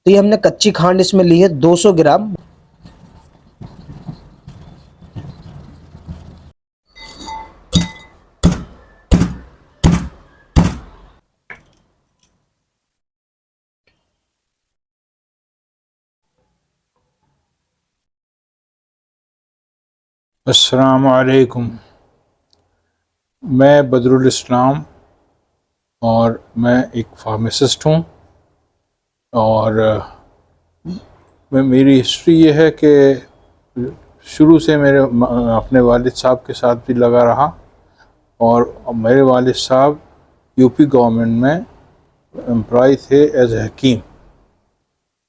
तो ये हमने कच्ची खांड इसमें ली है 200 ग्राम। अस्सलाम वालेकुम। मैं बदरुल इस्लाम और मैं एक फार्मासिस्ट हूँ। और मेरी हिस्ट्री ये है कि शुरू से मेरे अपने वालिद साहब के साथ भी लगा रहा। और मेरे वालिद साहब यूपी गवर्नमेंट में एम्प्लॉय थे एज हकीम।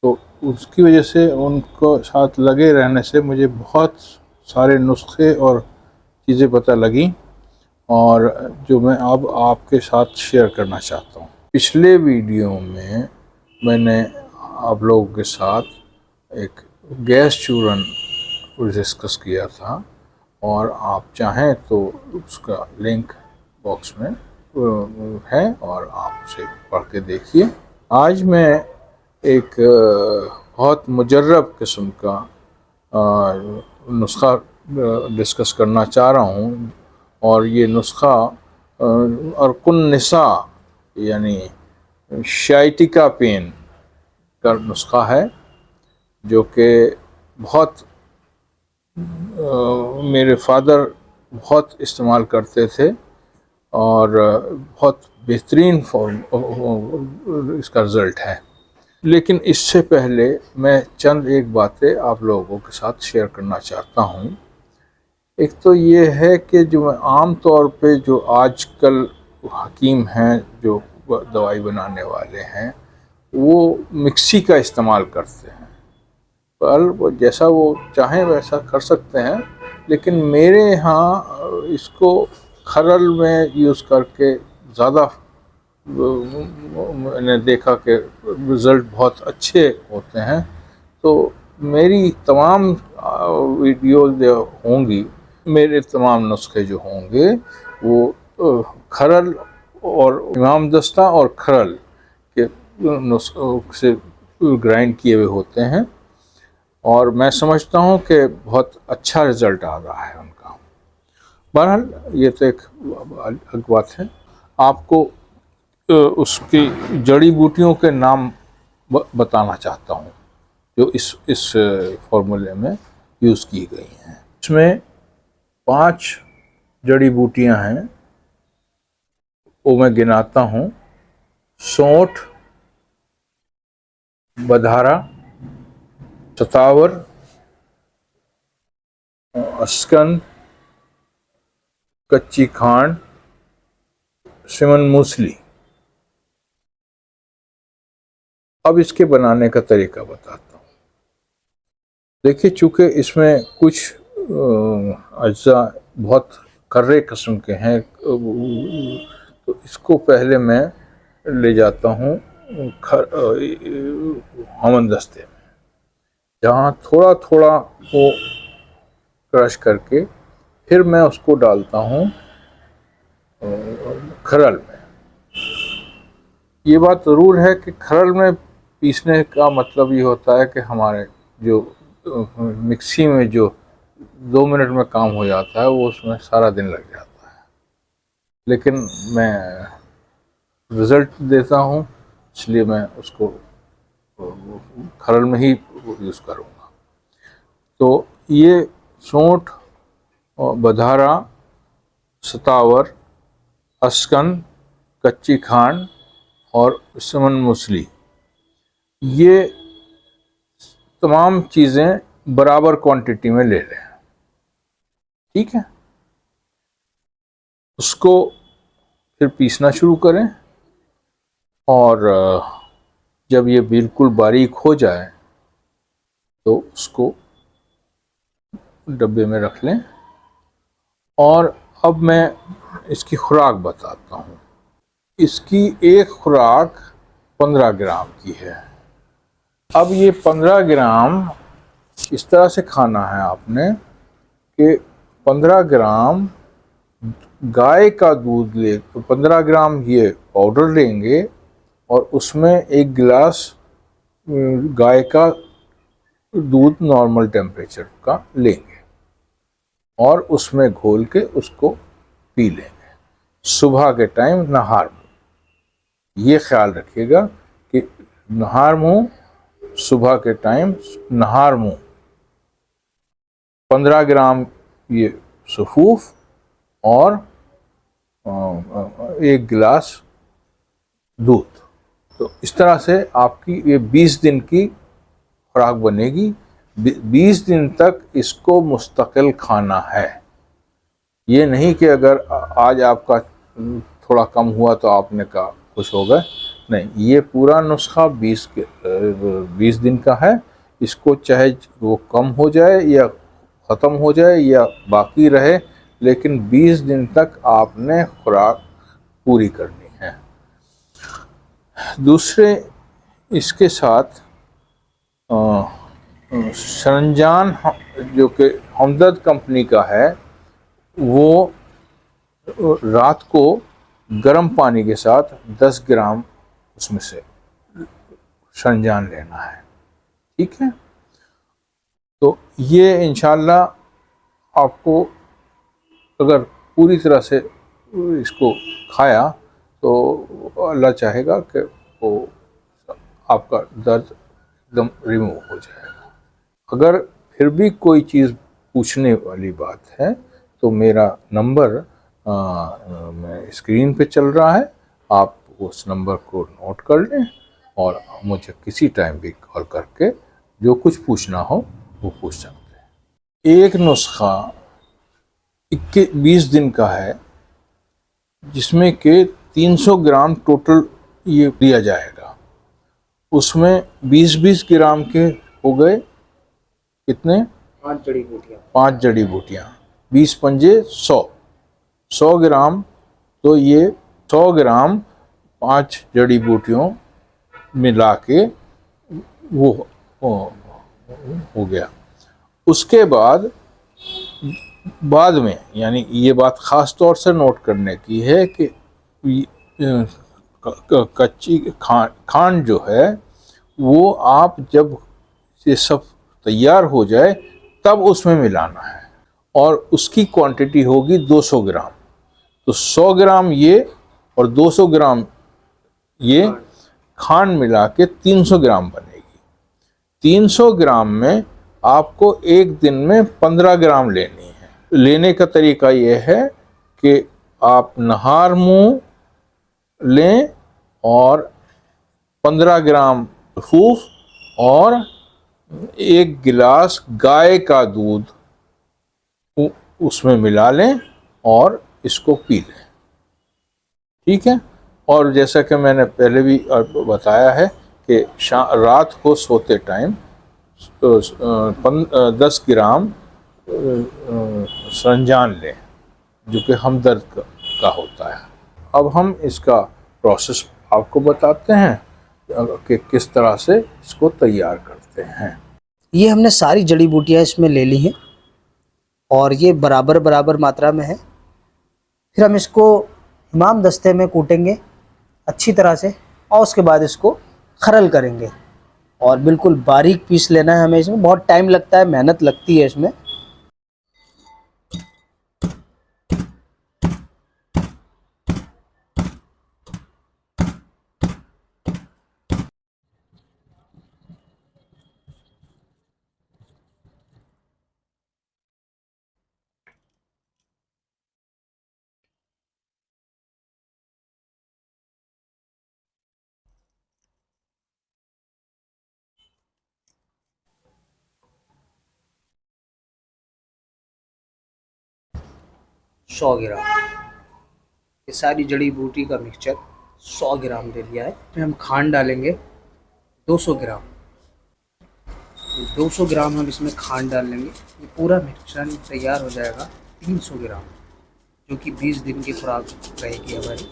तो उसकी वजह से उनको साथ लगे रहने से मुझे बहुत सारे नुस्खे और चीज़ें पता लगी, और जो मैं अब आपके साथ शेयर करना चाहता हूँ। पिछले वीडियो में मैंने आप लोगों के साथ एक गैस चूरन डिस्कस किया था, और आप चाहें तो उसका लिंक बॉक्स में है और आप उसे पढ़ के देखिए। आज मैं एक बहुत मुजर्रब किस्म का नुस्खा डिस्कस करना चाह रहा हूँ। और ये नुस्खा अरकुन निसा यानी शाइटिका पेन का नुस्खा है, जो कि बहुत मेरे फादर बहुत इस्तेमाल करते थे और बहुत बेहतरीन फॉर्म इसका रिज़ल्ट है। लेकिन इससे पहले मैं चंद एक बातें आप लोगों के साथ शेयर करना चाहता हूँ। एक तो ये है कि जो आम तौर पे जो आजकल हकीम हैं, जो दवाई बनाने वाले हैं, वो मिक्सी का इस्तेमाल करते हैं। पर वो जैसा वो चाहें वैसा कर सकते हैं, लेकिन मेरे यहाँ इसको खरल में यूज़ करके ज़्यादा मैंने देखा कि रिज़ल्ट बहुत अच्छे होते हैं। तो मेरी तमाम वीडियो जो होंगी, मेरे तमाम नुस्खे जो होंगे वो खरल और इमाम दस्ता और खरल के नुस्खों से ग्राइंड किए हुए होते हैं, और मैं समझता हूँ कि बहुत अच्छा रिज़ल्ट आ रहा है उनका। बहरहाल ये तो एक अलग बात है। आपको उसकी जड़ी बूटियों के नाम बताना चाहता हूँ जो इस फॉर्मूले में यूज़ की गई हैं। इसमें 5 जड़ी बूटियाँ हैं, वो मैं गिनाता हूँ। सौंठ, बधारा, सतावर, अस्कंद, कच्ची खांड, सिमन मूसली। अब इसके बनाने का तरीका बताता हूँ। देखिए, चूँकि इसमें कुछ अज्जा बहुत कर्रे किस्म के हैं, तो इसको पहले मैं ले जाता हूँ हमन दस्ते में, जहाँ थोड़ा थोड़ा वो क्रश करके फिर मैं उसको डालता हूँ खरल में। ये बात ज़रूर है कि खरल में पीसने का मतलब ये होता है कि हमारे जो मिक्सी में जो 2 मिनट में काम हो जाता है, वो उसमें सारा दिन लग जाता है। लेकिन मैं रिज़ल्ट देता हूँ, इसलिए मैं उसको खरल में ही यूज़ करूँगा। तो ये सौंठ और बधारा, सतावर, अस्कंद, कच्ची खांड और सिमन मूसली, ये तमाम चीज़ें बराबर क्वांटिटी में ले लें। ठीक है, उसको फिर पीसना शुरू करें, और जब ये बिल्कुल बारीक हो जाए तो उसको डब्बे में रख लें। और अब मैं इसकी खुराक बताता हूँ। इसकी एक खुराक 15 ग्राम की है। अब ये 15 ग्राम इस तरह से खाना है आपने कि 15 ग्राम गाय का दूध ले, 15 ग्राम ये पाउडर लेंगे और उसमें 1 गिलास गाय का दूध नॉर्मल टेम्परेचर का लेंगे और उसमें घोल के उसको पी लेंगे सुबह के टाइम नहार मुंह। ये ख्याल रखिएगा कि नहार मुंह, सुबह के टाइम नहार मुंह 15 ग्राम ये सफूफ और 1 गिलास दूध। तो इस तरह से आपकी ये 20 दिन की खुराक बनेगी। 20 दिन तक इसको मुस्तकिल खाना है। ये नहीं कि अगर आज आपका थोड़ा कम हुआ तो आपने कहा खुश हो गए, नहीं, ये पूरा नुस्खा 20 दिन का है। इसको चाहे वो कम हो जाए या ख़त्म हो जाए या बाकी रहे, लेकिन 20 दिन तक आपने खुराक पूरी करनी है। दूसरे इसके साथ सरंजान जो कि हमदर्द कंपनी का है, वो रात को गर्म पानी के साथ 10 ग्राम उसमें से सरंजान लेना है। ठीक है, तो ये इंशाल्लाह आपको अगर पूरी तरह से इसको खाया तो अल्लाह चाहेगा कि वो आपका दर्द एकदम रिमूव हो जाएगा। अगर फिर भी कोई चीज़ पूछने वाली बात है तो मेरा नंबर मैं स्क्रीन पे चल रहा है, आप उस नंबर को नोट कर लें और मुझे किसी टाइम भी कॉल करके जो कुछ पूछना हो वो पूछ सकते हैं। एक नुस्खा 20 दिन का है जिसमें कि 300 ग्राम टोटल ये दिया जाएगा। उसमें 20-20 ग्राम के हो गए कितने? 5 जड़ी बूटियाँ, 20 पंजे 100 ग्राम। तो ये 100 ग्राम 5 जड़ी बूटियों मिला के वो हो गया। उसके बाद में, यानी ये बात ख़ास तौर से नोट करने की है कि कच्ची खांड जो है वो आप जब ये सब तैयार हो जाए तब उसमें मिलाना है और उसकी क्वांटिटी होगी 200 ग्राम। तो 100 ग्राम ये और 200 ग्राम ये खांड मिला के 300 ग्राम बनेगी। 300 ग्राम में आपको एक दिन में 15 ग्राम लेनी है। लेने का तरीका ये है कि आप नहार मुंह लें और 15 ग्राम फूफ और 1 गिलास गाय का दूध उसमें मिला लें और इसको पी लें। ठीक है, और जैसा कि मैंने पहले भी बताया है कि रात को सोते टाइम 10 ग्राम सरंजान लें जो कि हमदर्द का होता है। अब हम इसका प्रोसेस आपको बताते हैं कि किस तरह से इसको तैयार करते हैं। ये हमने सारी जड़ी बूटियाँ इसमें ले ली हैं और ये बराबर बराबर मात्रा में है। फिर हम इसको इमाम दस्ते में कूटेंगे अच्छी तरह से और उसके बाद इसको खरल करेंगे और बिल्कुल बारीक पीस लेना है हमें। इसमें बहुत टाइम लगता है, मेहनत लगती है इसमें। सौ ग्राम ये सारी जड़ी बूटी का मिक्सचर 100 ग्राम ले लिया है। फिर हम खांड डालेंगे 200 ग्राम। 200 ग्राम हम इसमें खांड डाल लेंगे। ये पूरा मिक्सचर तैयार हो जाएगा 300 ग्राम, जो कि 20 दिन की खुराक रहेगी हमारी।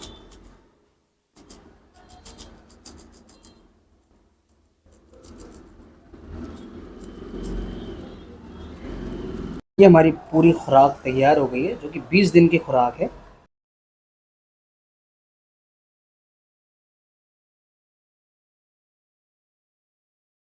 ये हमारी पूरी खुराक तैयार हो गई है, जो कि 20 दिन की खुराक है।